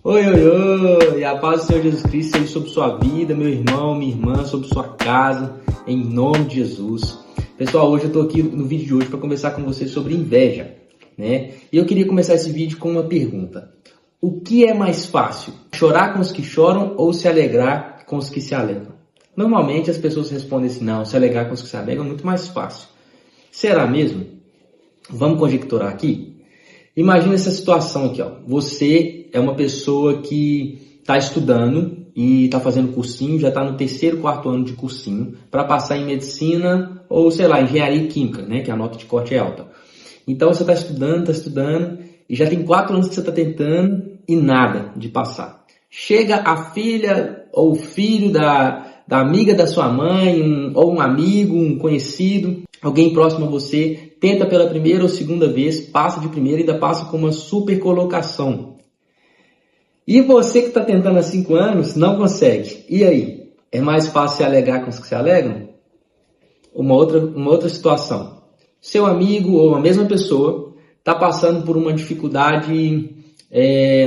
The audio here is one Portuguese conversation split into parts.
Oi, oi, oi! A paz do Senhor Jesus Cristo seja sobre sua vida, meu irmão, minha irmã, sobre sua casa, em nome de Jesus. Pessoal, hoje eu estou aqui no vídeo de hoje para conversar com vocês sobre inveja, né? E eu queria começar esse vídeo com uma pergunta. O que é mais fácil? Chorar com os que choram ou se alegrar com os que se alegram? Normalmente as pessoas respondem assim, não, se alegrar com os que se alegram é muito mais fácil. Será mesmo? Vamos conjecturar aqui? Imagina essa situação aqui, ó. Você é uma pessoa que está estudando e está fazendo cursinho, já está no terceiro, quarto ano de cursinho, para passar em medicina ou, sei lá, engenharia química, né? Que a nota de corte é alta. Então você está estudando, e já tem 4 anos que você está tentando e nada de passar. Chega a filha ou o filho da amiga da sua mãe, ou um amigo, um conhecido, alguém próximo a você, tenta pela primeira ou segunda vez, passa de primeira e ainda passa com uma super colocação. E você que está tentando há 5 anos não consegue. E aí? É mais fácil se alegrar com os que se alegram? Uma outra situação. Seu amigo ou a mesma pessoa está passando por uma dificuldade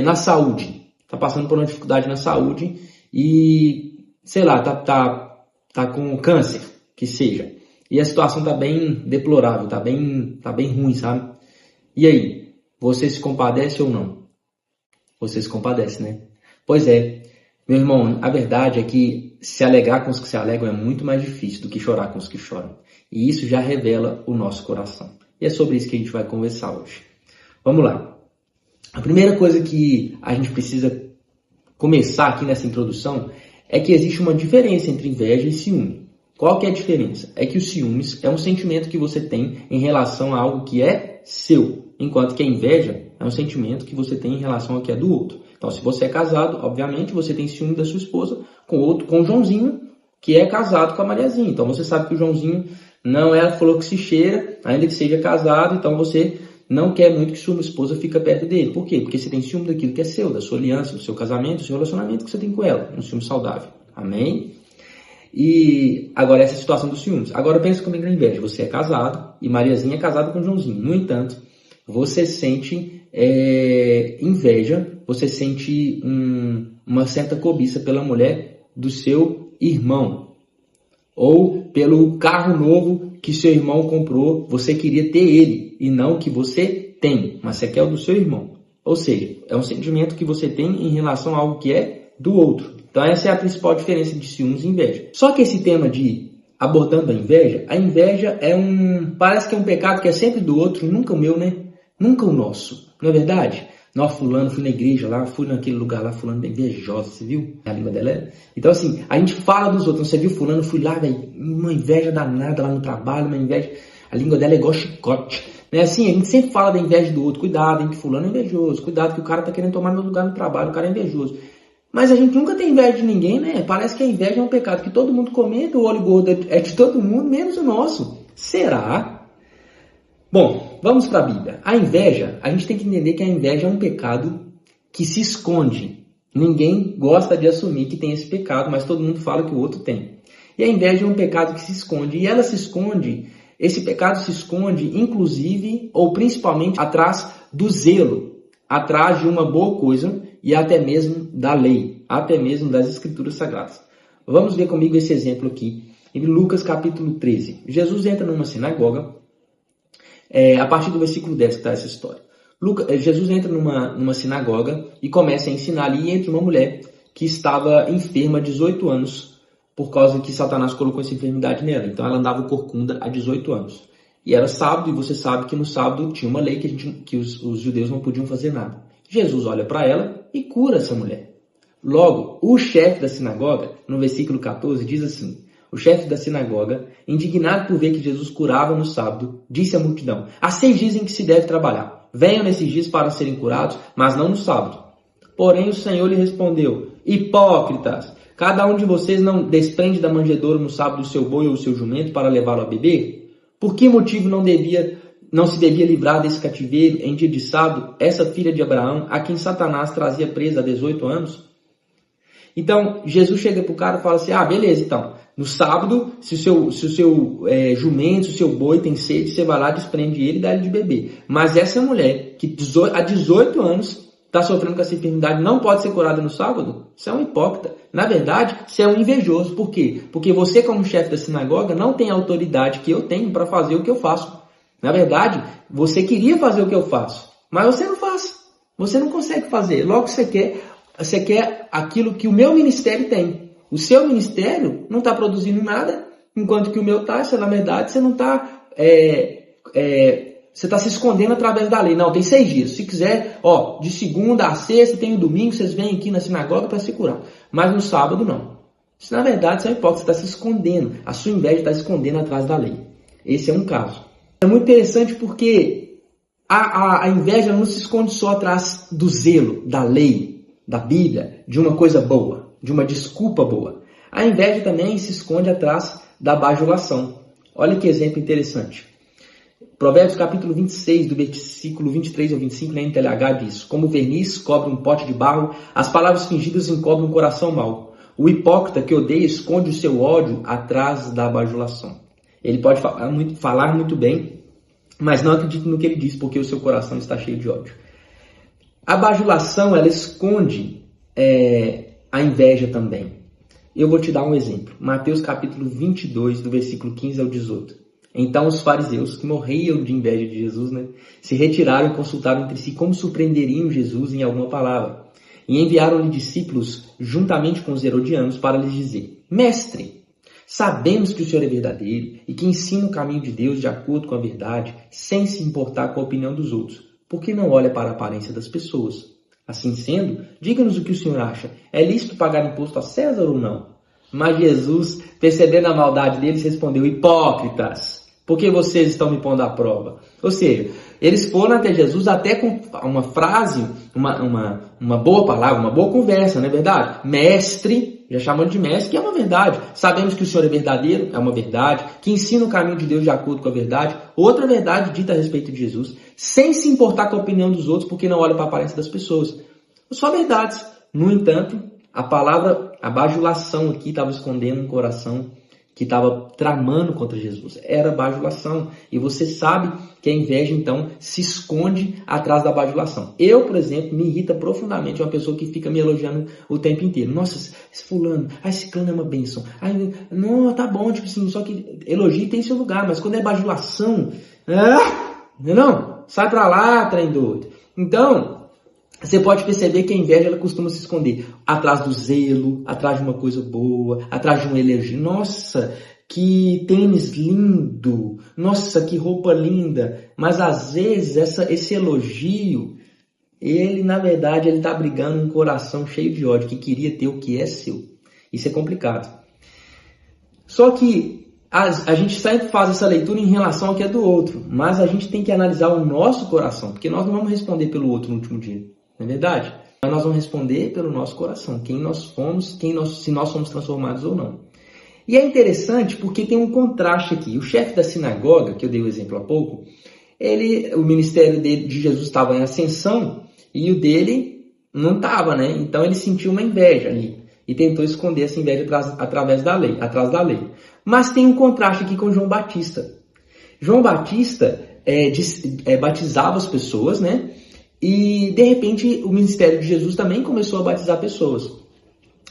na saúde. Está passando por uma dificuldade na saúde e, sei lá, tá com câncer, que seja. E a situação tá bem deplorável, tá bem ruim, sabe? E aí, você se compadece ou não? Você se compadece, né? Pois é, meu irmão, a verdade é que se alegrar com os que se alegram é muito mais difícil do que chorar com os que choram. E isso já revela o nosso coração. E é sobre isso que a gente vai conversar hoje. Vamos lá. A primeira coisa que a gente precisa começar aqui nessa introdução é que existe uma diferença entre inveja e ciúme. Qual que é a diferença? É que o ciúmes é um sentimento que você tem em relação a algo que é seu, enquanto que a inveja é um sentimento que você tem em relação ao que é do outro. Então, se você é casado, obviamente você tem ciúme da sua esposa com o Joãozinho, que é casado com a Mariazinha. Então, você sabe que o Joãozinho não é a flor que se cheira, ainda que seja casado, então você não quer muito que sua esposa fique perto dele. Por quê? Porque você tem ciúme daquilo que é seu, da sua aliança, do seu casamento, do seu relacionamento que você tem com ela. Um ciúme saudável. Amém? E agora essa situação dos ciúmes. Agora pensa comigo na inveja. Você é casado e Mariazinha é casada com Joãozinho. No entanto, você sente inveja, você sente uma certa cobiça pela mulher do seu irmão. Ou pelo carro novo que seu irmão comprou, você queria ter ele e não o que você tem, mas você quer o do seu irmão. Ou seja, é um sentimento que você tem em relação a algo que é do outro. Então essa é a principal diferença de ciúmes e inveja. Só que esse tema de abordando a inveja parece que é um pecado que é sempre do outro, nunca o meu, né? Nunca o nosso, não é verdade? Nós fulano, fui na igreja lá, fui naquele lugar lá, fulano bem invejosa, você viu? A língua dela é... Então assim, a gente fala dos outros, você viu fulano, fui lá, véio, uma inveja danada lá no trabalho, uma inveja, a língua dela é igual chicote. Né? Assim, a gente sempre fala da inveja do outro, cuidado, hein, que fulano é invejoso, cuidado que o cara tá querendo tomar meu lugar no trabalho, o cara é invejoso. Mas a gente nunca tem inveja de ninguém, né? Parece que a inveja é um pecado que todo mundo comete, o olho gordo é de todo mundo, menos o nosso. Será? Bom, vamos para a Bíblia. A inveja, a gente tem que entender que a inveja é um pecado que se esconde. Ninguém gosta de assumir que tem esse pecado, mas todo mundo fala que o outro tem. E a inveja é um pecado que se esconde. E ela se esconde, esse pecado se esconde, inclusive, ou principalmente, atrás do zelo, atrás de uma boa coisa e até mesmo da lei, até mesmo das escrituras sagradas. Vamos ver comigo esse exemplo aqui, em Lucas capítulo 13. Jesus entra numa sinagoga, a partir do versículo 10 que está essa história. Jesus entra numa sinagoga e começa a ensinar ali, e entra uma mulher que estava enferma há 18 anos, por causa que Satanás colocou essa enfermidade nela. Então ela andava corcunda há 18 anos. E era sábado, e você sabe que no sábado tinha uma lei que os judeus não podiam fazer nada. Jesus olha para ela e cura essa mulher. Logo, o chefe da sinagoga, no versículo 14, diz assim: o chefe da sinagoga, indignado por ver que Jesus curava no sábado, disse à multidão: há 6 dias em que se deve trabalhar. Venham nesses dias para serem curados, mas não no sábado. Porém o Senhor lhe respondeu: hipócritas, cada um de vocês não desprende da manjedoura no sábado o seu boi ou o seu jumento para levá-lo a beber? Por que motivo não se devia livrar desse cativeiro em dia de sábado essa filha de Abraão, a quem Satanás trazia presa há 18 anos? Então, Jesus chega para o cara e fala assim: beleza, então, no sábado, se o seu jumento, se o seu boi tem sede, você vai lá, desprende ele e dá ele de beber. Mas essa mulher, que há 18 anos está sofrendo com essa enfermidade, não pode ser curada no sábado? Você é um hipócrita. Na verdade, você é um invejoso. Por quê? Porque você, como chefe da sinagoga, não tem a autoridade que eu tenho para fazer o que eu faço. Na verdade, você queria fazer o que eu faço, mas você não faz. Você não consegue fazer. Logo, você quer aquilo que o meu ministério tem. O seu ministério não está produzindo nada, enquanto que o meu está. Na verdade, você não está... Você está se escondendo através da lei. Não, tem 6 dias. Se quiser, de segunda a sexta, tem o domingo, vocês vêm aqui na sinagoga para se curar. Mas no sábado, não. Isso, na verdade, você é um hipócrita, você está se escondendo. A sua inveja está se escondendo atrás da lei. Esse é um caso. É muito interessante porque a inveja não se esconde só atrás do zelo, da lei, da Bíblia, de uma coisa boa, de uma desculpa boa. A inveja também se esconde atrás da bajulação. Olha que exemplo interessante. Provérbios capítulo 26, do versículo 23 ao 25, na NTLH diz: como verniz cobre um pote de barro, as palavras fingidas encobrem um coração mau. O hipócrita que odeia esconde o seu ódio atrás da bajulação. Ele pode falar muito bem, mas não acredite no que ele diz, porque o seu coração está cheio de ódio. A bajulação, ela esconde a inveja também. Eu vou te dar um exemplo. Mateus capítulo 22, do versículo 15 ao 18. Então os fariseus, que morriam de inveja de Jesus, se retiraram e consultaram entre si como surpreenderiam Jesus em alguma palavra. E enviaram-lhe discípulos juntamente com os herodianos para lhes dizer: Mestre, sabemos que o Senhor é verdadeiro e que ensina o caminho de Deus de acordo com a verdade, sem se importar com a opinião dos outros, porque não olha para a aparência das pessoas. Assim sendo, diga-nos o que o Senhor acha. É lícito pagar imposto a César ou não? Mas Jesus, percebendo a maldade deles, respondeu: Hipócritas, por que vocês estão me pondo à prova? Ou seja, eles foram até Jesus até com uma frase, uma boa palavra, uma boa conversa, não é verdade? Mestre, já chamando de mestre, que é uma verdade. Sabemos que o Senhor é verdadeiro, é uma verdade. Que ensina o caminho de Deus de acordo com a verdade. Outra verdade dita a respeito de Jesus, sem se importar com a opinião dos outros, porque não olha para a aparência das pessoas. Só verdades. No entanto, a bajulação aqui estava escondendo um coração que estava tramando contra Jesus. Era bajulação. E você sabe que a inveja, então, se esconde atrás da bajulação. Eu, por exemplo, me irrita profundamente uma pessoa que fica me elogiando o tempo inteiro. Nossa, esse fulano, esse cano é uma bênção. Não, tá bom, tipo assim, só que elogio tem seu lugar, mas quando é bajulação, não, sai pra lá, trem doido. Então, você pode perceber que a inveja ela costuma se esconder atrás do zelo, atrás de uma coisa boa, atrás de um elogio. Nossa, que tênis lindo! Nossa, que roupa linda! Mas às vezes esse elogio, ele na verdade ele está brigando um coração cheio de ódio, que queria ter o que é seu. Isso é complicado. Só que a gente sempre faz essa leitura em relação ao que é do outro, mas a gente tem que analisar o nosso coração, porque nós não vamos responder pelo outro no último dia. Não é verdade? Mas nós vamos responder pelo nosso coração, quem nós fomos, se nós fomos transformados ou não. E é interessante porque tem um contraste aqui. O chefe da sinagoga, que eu dei o exemplo há pouco, o ministério de Jesus estava em ascensão e o dele não estava, né? Então ele sentiu uma inveja ali e tentou esconder essa inveja atrás da lei. Mas tem um contraste aqui com João Batista. João Batista batizava as pessoas, né? E, de repente, o ministério de Jesus também começou a batizar pessoas.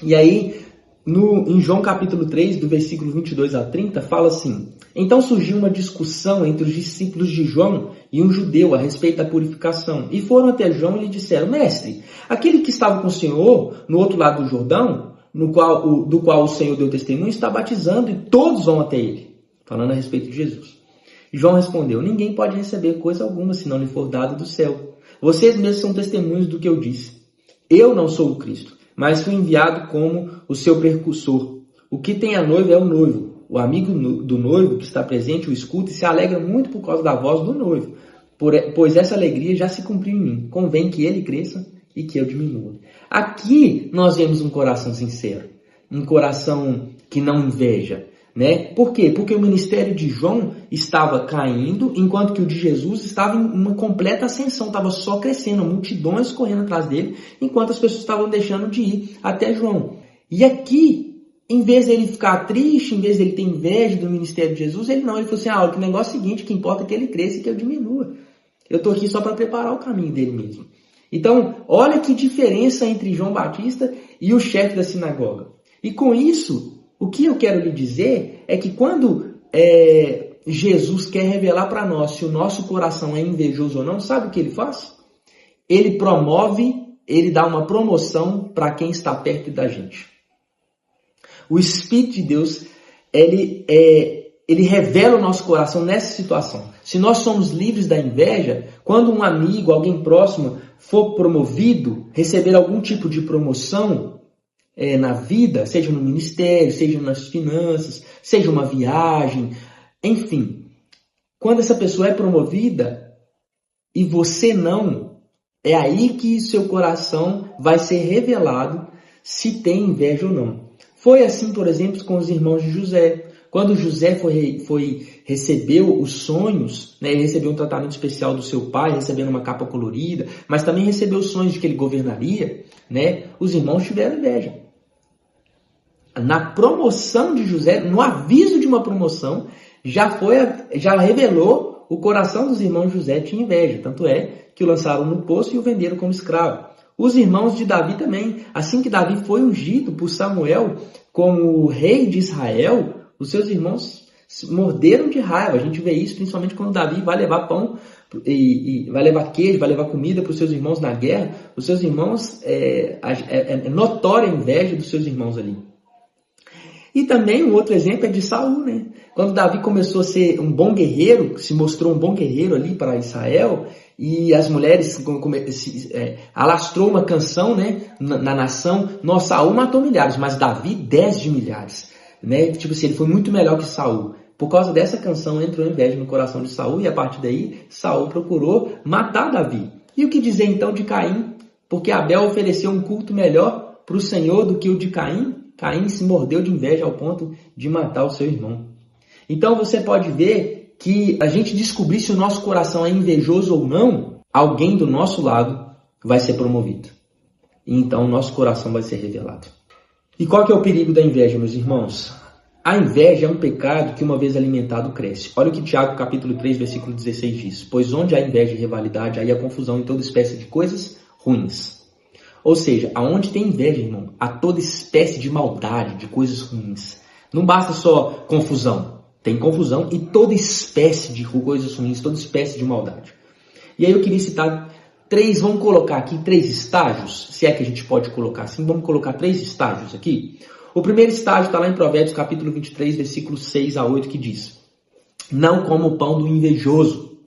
E aí, em João capítulo 3, do versículo 22 a 30, fala assim: Então surgiu uma discussão entre os discípulos de João e um judeu a respeito da purificação. E foram até João e lhe disseram: Mestre, aquele que estava com o Senhor no outro lado do Jordão, do qual o Senhor deu testemunho, está batizando e todos vão até ele. Falando a respeito de Jesus. João respondeu: Ninguém pode receber coisa alguma se não lhe for dado do céu. Vocês mesmos são testemunhos do que eu disse. Eu não sou o Cristo, mas fui enviado como o seu precursor. O que tem a noiva é o noivo. O amigo do noivo que está presente o escuta e se alegra muito por causa da voz do noivo, pois essa alegria já se cumpriu em mim. Convém que ele cresça e que eu diminua. Aqui nós vemos um coração sincero, um coração que não inveja. Né? Por quê? Porque o ministério de João estava caindo, enquanto que o de Jesus estava em uma completa ascensão, estava só crescendo, multidões correndo atrás dele, enquanto as pessoas estavam deixando de ir até João. E aqui, em vez de ele ficar triste, em vez de ele ter inveja do ministério de Jesus, ele falou assim: olha, o negócio é o seguinte, o que importa é que ele cresça e que eu diminua. Eu estou aqui só para preparar o caminho dele mesmo. Então, olha que diferença entre João Batista e o chefe da sinagoga. E com isso, o que eu quero lhe dizer é que quando Jesus quer revelar para nós se o nosso coração é invejoso ou não, sabe o que ele faz? Ele promove, ele dá uma promoção para quem está perto da gente. O Espírito de Deus, ele revela o nosso coração nessa situação. Se nós somos livres da inveja, quando um amigo, alguém próximo, for promovido, receber algum tipo de promoção na vida, seja no ministério, seja nas finanças, seja uma viagem, enfim. Quando essa pessoa é promovida e você não, é aí que seu coração vai ser revelado se tem inveja ou não. Foi assim, por exemplo, com os irmãos de José. Quando José recebeu os sonhos, né, ele recebeu um tratamento especial do seu pai, recebendo uma capa colorida, mas também recebeu os sonhos de que ele governaria, né, os irmãos tiveram inveja. Na promoção de José, no aviso de uma promoção, já revelou o coração dos irmãos de José tinha inveja. Tanto é que o lançaram no poço e o venderam como escravo. Os irmãos de Davi também. Assim que Davi foi ungido por Samuel como rei de Israel, os seus irmãos morderam de raiva. A gente vê isso principalmente quando Davi vai levar pão e vai levar queijo, vai levar comida para os seus irmãos na guerra. Os seus irmãos, é notória a inveja dos seus irmãos ali. E também um outro exemplo é de Saul, né? Quando Davi começou a ser um bom guerreiro, se mostrou um bom guerreiro ali para Israel, e as mulheres alastrou uma canção, né, na nação. Nossa, Saul matou milhares, mas Davi 10 de milhares, né? Tipo assim, ele foi muito melhor que Saul. Por causa dessa canção entrou inveja no coração de Saul, e a partir daí Saul procurou matar Davi. E o que dizer então de Caim? Porque Abel ofereceu um culto melhor para o Senhor do que o de Caim. Caim se mordeu de inveja ao ponto de matar o seu irmão. Então você pode ver que a gente descobrir se o nosso coração é invejoso ou não, alguém do nosso lado vai ser promovido. E então o nosso coração vai ser revelado. E qual que é o perigo da inveja, meus irmãos? A inveja é um pecado que uma vez alimentado cresce. Olha o que Tiago capítulo 3, versículo 16 diz. Pois onde há inveja e rivalidade, aí há confusão em toda espécie de coisas ruins. Ou seja, aonde tem inveja, irmão, há toda espécie de maldade, de coisas ruins. Não basta só confusão. Tem confusão e toda espécie de coisas ruins, toda espécie de maldade. E aí eu queria citar vamos colocar aqui 3 estágios, se é que a gente pode colocar assim, vamos colocar 3 estágios aqui. O primeiro estágio está lá em Provérbios capítulo 23, versículos 6 a 8, que diz: Não coma o pão do invejoso,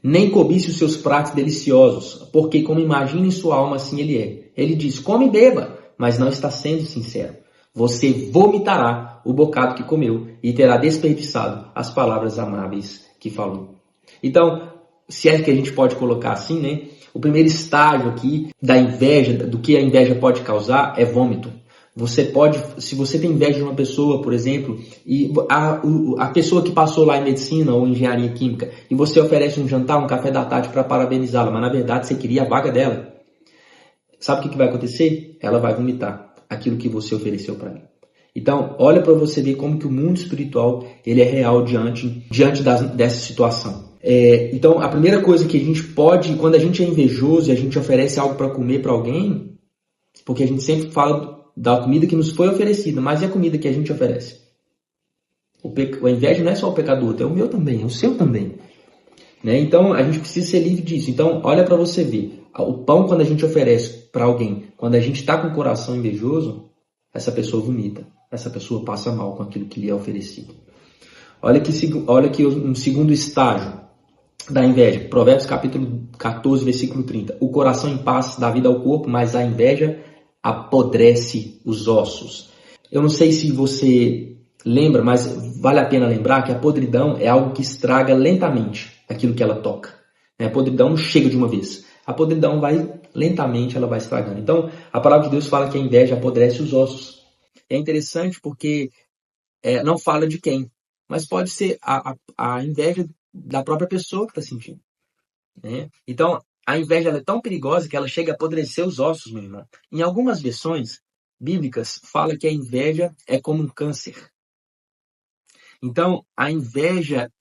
nem cobice os seus pratos deliciosos, porque como imagina em sua alma, assim ele é. Ele diz, come e beba, mas não está sendo sincero. Você vomitará o bocado que comeu e terá desperdiçado as palavras amáveis que falou. Então, se é que a gente pode colocar assim, né? O primeiro estágio aqui da inveja, do que a inveja pode causar, é vômito. Você pode, se você tem inveja de uma pessoa, por exemplo, e a pessoa que passou lá em medicina ou engenharia química, e você oferece um jantar, um café da tarde para parabenizá-la, mas na verdade você queria a vaga dela. Sabe o que vai acontecer? Ela vai vomitar aquilo que você ofereceu para ela. Então, olha para você ver como que o mundo espiritual ele é real diante dessa situação. Então, a primeira coisa que a gente pode, quando a gente é invejoso e a gente oferece algo para comer para alguém, porque a gente sempre fala da comida que nos foi oferecida, mas é a comida que a gente oferece. A inveja não é só o pecado do outro, é o meu também, é o seu também. Né? Então, a gente precisa ser livre disso. Então, olha para você ver. O pão, quando a gente oferece para alguém, quando a gente está com o coração invejoso, essa pessoa vomita. Essa pessoa passa mal com aquilo que lhe é oferecido. Olha que um segundo estágio da inveja. Provérbios capítulo 14, versículo 30. O coração em paz dá vida ao corpo, mas a inveja apodrece os ossos. Eu não sei se você lembra, mas vale a pena lembrar que a podridão é algo que estraga lentamente aquilo que ela toca. A podridão não chega de uma vez. A podridão vai lentamente, ela vai estragando. Então, a palavra de Deus fala que a inveja apodrece os ossos. É interessante porque não fala de quem, mas pode ser a inveja da própria pessoa que está sentindo. Né? Então, a inveja é tão perigosa que ela chega a apodrecer os ossos, meu irmão. Em algumas versões bíblicas, fala que a inveja é como um câncer. Então, a inveja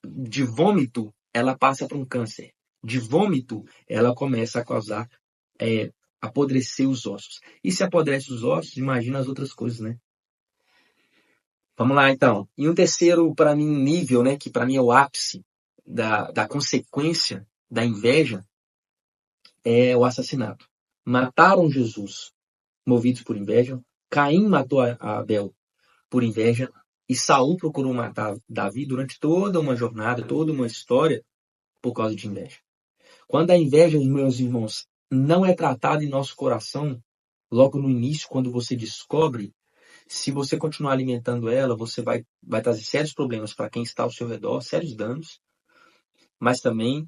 de vômito, ela passa para um câncer. de vômito, ela começa a causar, apodrecer os ossos. E se apodrece os ossos, imagina as outras coisas, né? Vamos lá, então. E um terceiro, para mim, nível, né, que para mim é o ápice da consequência da inveja, é o assassinato. Mataram Jesus, movidos por inveja. Caim matou a Abel por inveja. E Saul procurou matar Davi durante toda uma jornada, toda uma história, por causa de inveja. Quando a inveja, meus irmãos, não é tratada em nosso coração, logo no início, quando você descobre, se você continuar alimentando ela, você vai trazer sérios problemas para quem está ao seu redor, sérios danos, mas também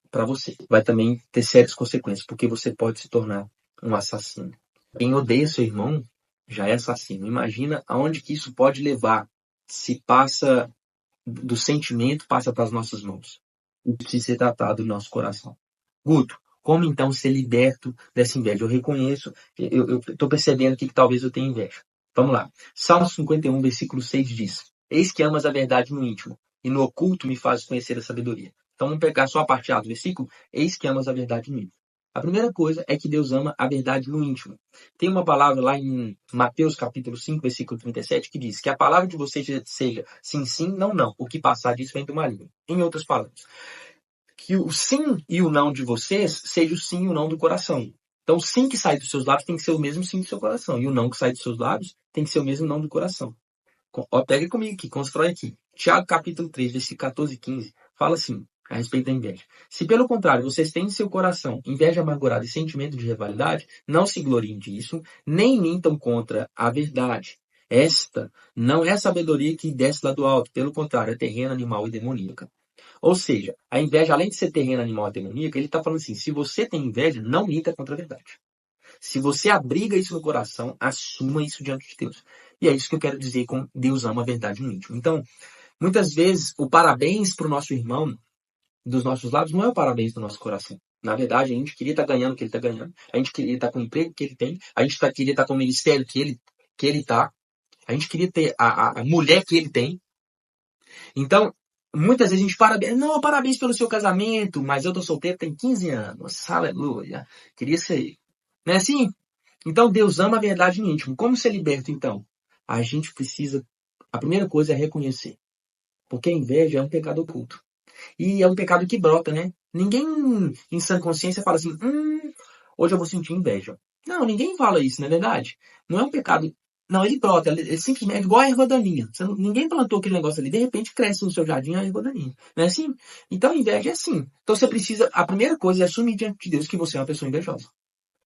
para você. Vai também ter sérias consequências, porque você pode se tornar um assassino. Quem odeia seu irmão já é assassino. Imagina aonde que isso pode levar, se passa do sentimento, passa para as nossas mãos. E precisa ser tratado no nosso coração. Guto, como então ser liberto dessa inveja? Eu reconheço, eu estou percebendo aqui que talvez eu tenha inveja. Vamos lá. Salmo 51, versículo 6 diz: Eis que amas a verdade no íntimo, e no oculto me fazes conhecer a sabedoria. Então vamos pegar só a parte A do versículo. Eis que amas a verdade no íntimo. A primeira coisa é que Deus ama a verdade no íntimo. Tem uma palavra lá em Mateus capítulo 5, versículo 37, que diz que a palavra de vocês seja sim, sim, não, não. O que passar disso vem do maligno. Em outras palavras, que o sim e o não de vocês seja o sim e o não do coração. Então, o sim que sai dos seus lábios tem que ser o mesmo sim do seu coração. E o não que sai dos seus lábios tem que ser o mesmo não do coração. Ó, pega comigo aqui, constrói aqui. Tiago capítulo 3, versículo 14 e 15, fala assim, a respeito da inveja. Se pelo contrário, vocês têm em seu coração inveja amargurada e sentimento de rivalidade, não se gloriem disso, nem mintam contra a verdade. Esta não é sabedoria que desce lá do alto, pelo contrário, é terrena, animal e demoníaca. Ou seja, a inveja, além de ser terrena, animal e demoníaca, ele está falando assim, se você tem inveja, não minta contra a verdade. Se você abriga isso no coração, assuma isso diante de Deus. E é isso que eu quero dizer com Deus ama a verdade no íntimo. Então, muitas vezes, o parabéns para o nosso irmão, dos nossos lábios, não é o parabéns do nosso coração. Na verdade, a gente queria estar ganhando o que ele está ganhando. A gente queria estar com o emprego que ele tem. A gente queria estar com o ministério que ele está. A gente queria ter a mulher que ele tem. Então, muitas vezes a gente parabéns. Não, parabéns pelo seu casamento, mas eu tô solteiro tem 15 anos. Aleluia. Queria ser. Não é assim? Então, Deus ama a verdade no íntimo. Como ser liberto, então? A gente precisa. A primeira coisa é reconhecer. Porque a inveja é um pecado oculto. E é um pecado que brota, né? Ninguém em sã consciência fala assim: hoje eu vou sentir inveja. Não, ninguém fala isso, não é verdade? Não é um pecado. Não, ele brota, ele simplesmente é igual a erva daninha. Ninguém plantou aquele negócio ali, de repente cresce no seu jardim a erva daninha. Não é assim? Então a inveja é assim. Então você precisa, a primeira coisa é assumir diante de Deus que você é uma pessoa invejosa.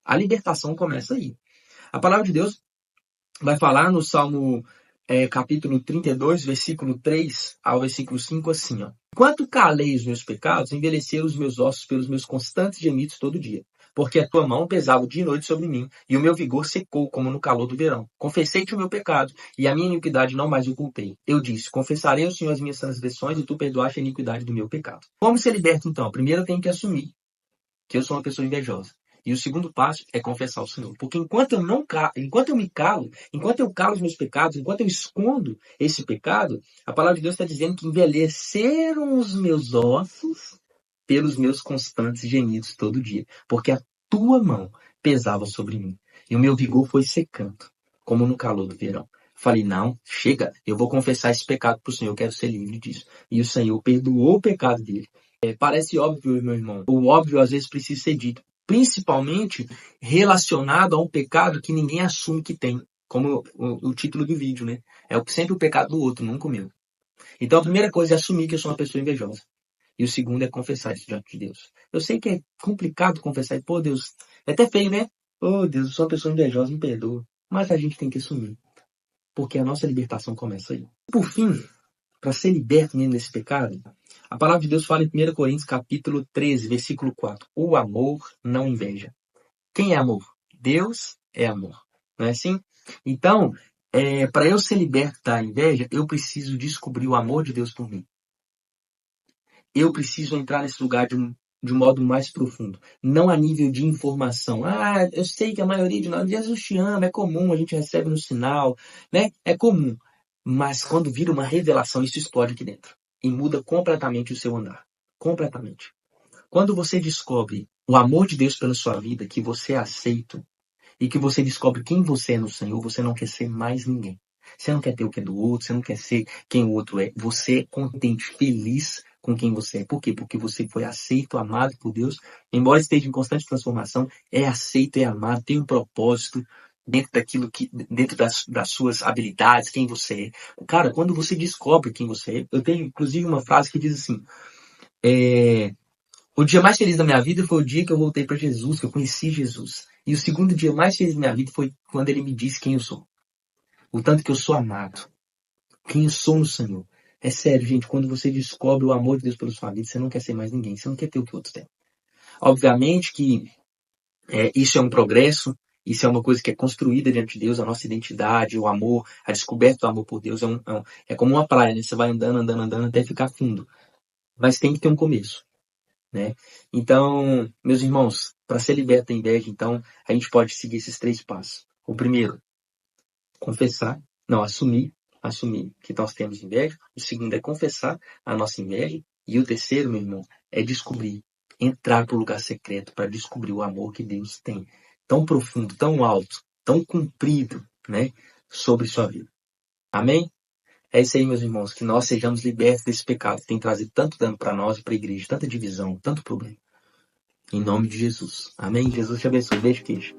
A libertação começa aí. A palavra de Deus vai falar no Salmo capítulo 32, versículo 3 ao versículo 5 assim, ó. Enquanto calei os meus pecados, envelheceram os meus ossos pelos meus constantes gemidos todo dia. Porque a tua mão pesava dia e noite sobre mim, e o meu vigor secou como no calor do verão. Confessei-te o meu pecado, e a minha iniquidade não mais ocultei. Eu disse, confessarei ao Senhor as minhas transgressões, e tu perdoaste a iniquidade do meu pecado. Como ser liberto, então? Primeiro eu tenho que assumir que eu sou uma pessoa invejosa. E o segundo passo é confessar ao Senhor. Porque enquanto eu me calo, enquanto eu calo os meus pecados, enquanto eu escondo esse pecado, a palavra de Deus está dizendo que envelheceram os meus ossos pelos meus constantes gemidos todo dia. Porque a tua mão pesava sobre mim. E o meu vigor foi secando, como no calor do verão. Falei, não, chega, eu vou confessar esse pecado para o Senhor, eu quero ser livre disso. E o Senhor perdoou o pecado dele. Parece óbvio, meu irmão. O óbvio às vezes precisa ser dito. Principalmente relacionado a um pecado que ninguém assume que tem. Como o título do vídeo, né? É sempre o pecado do outro, nunca o meu. Então a primeira coisa é assumir que eu sou uma pessoa invejosa. E o segundo é confessar isso diante de Deus. Eu sei que é complicado confessar. Pô, Deus, é até feio, né? Oh, Deus, eu sou uma pessoa invejosa, me perdoa. Mas a gente tem que assumir. Porque a nossa libertação começa aí. Por fim, para ser liberto mesmo desse pecado, a palavra de Deus fala em 1 Coríntios capítulo 13, versículo 4. O amor não inveja. Quem é amor? Deus é amor. Não é assim? Então, para eu ser liberto da inveja, eu preciso descobrir o amor de Deus por mim. Eu preciso entrar nesse lugar de um modo mais profundo. Não a nível de informação. Ah, eu sei que a maioria de nós, Jesus te ama, é comum, a gente recebe no sinal, né? É comum. Mas quando vira uma revelação, isso explode aqui dentro. E muda completamente o seu andar. Completamente. Quando você descobre o amor de Deus pela sua vida, que você é aceito, e que você descobre quem você é no Senhor, você não quer ser mais ninguém. Você não quer ter o que é do outro, você não quer ser quem o outro é. Você é contente, feliz com quem você é. Por quê? Porque você foi aceito, amado por Deus, embora esteja em constante transformação, é aceito, é amado, tem um propósito dentro daquilo que, dentro das suas habilidades, quem você é. Cara, quando você descobre quem você é, eu tenho inclusive uma frase que diz assim, o dia mais feliz da minha vida foi o dia que eu voltei para Jesus, que eu conheci Jesus. E o segundo dia mais feliz da minha vida foi quando ele me disse quem eu sou. O tanto que eu sou amado. Quem eu sou no Senhor. É sério, gente, quando você descobre o amor de Deus pela sua vida, você não quer ser mais ninguém, você não quer ter o que outros têm. Obviamente que isso é um progresso, isso é uma coisa que é construída diante de Deus, a nossa identidade, o amor, a descoberta do amor por Deus é como uma praia, né? Você vai andando, andando, andando até ficar fundo. Mas tem que ter um começo. Né? Então, meus irmãos, para ser liberto da inveja, então, a gente pode seguir esses 3 passos. O primeiro, confessar, não, assumir que nós temos inveja. O segundo é confessar a nossa inveja. E o terceiro, meu irmão, é descobrir, entrar para o lugar secreto para descobrir o amor que Deus tem, tão profundo, tão alto, tão comprido, né, sobre sua vida. Amém? É isso aí, meus irmãos, que nós sejamos libertos desse pecado que tem trazido tanto dano para nós e para a igreja, tanta divisão, tanto problema. Em nome de Jesus. Amém? Jesus te abençoe. Beijo, queijo.